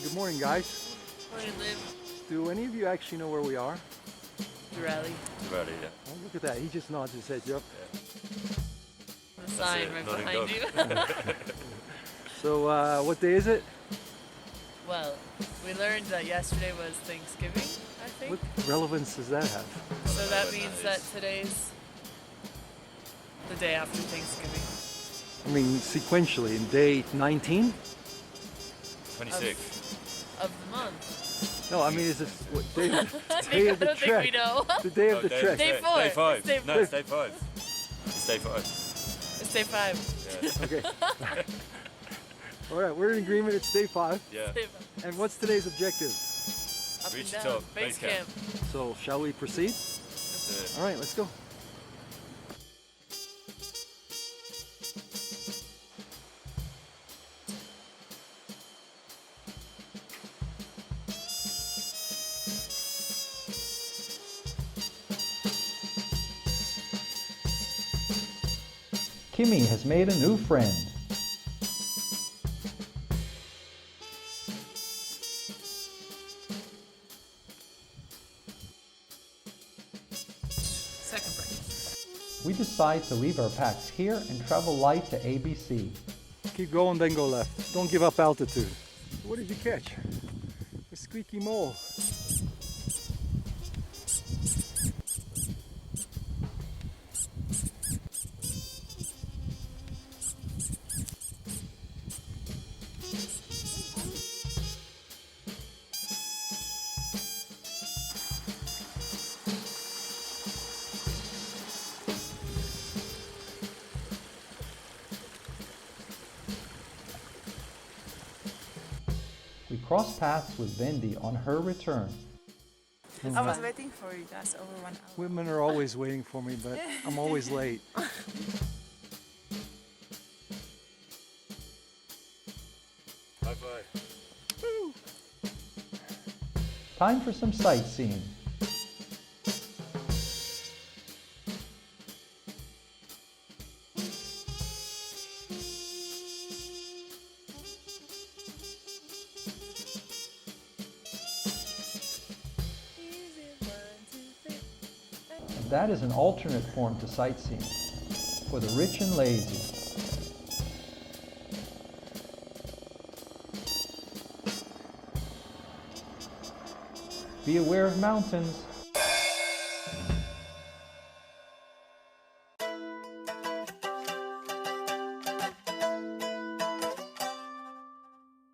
Good morning, guys. Morning, Liv. Do any of you actually know where we are? Deurali. Deurali, yeah. Oh, look at that. He just nods his head. Yep. The sign right nodding behind dog. you. So, what day is it? Well, we learned that yesterday was Thanksgiving, I think. What relevance does that have? So that means that today's the day after Thanksgiving. I mean, sequentially, in day 19? 26. Of the month. No, I mean, is this what day of the, day of I the don't think trek? we know. The day of the trek. Day 4. Day 5. It's day No, it's day 5. It's day 5. It's day 5. Yeah. Okay. All right, we're in agreement. It's day 5. Yeah. Day 5. And what's today's objective? Up Reach and the down. top. Base Basecamp. camp. So, shall we proceed? That's it. All right, let's go. Kimmy has made a new friend. Second breakfast. We decide to leave our packs here and travel light to ABC. Keep going, then go left. Don't give up altitude. What did you catch? A squeaky mole. We cross paths with Vendy on her return. I was waiting for you guys over 1 hour. Women are always waiting for me, but I'm always late. High five. Time for some sightseeing. That is an alternate form to sightseeing, for the rich and lazy. Be aware of mountains.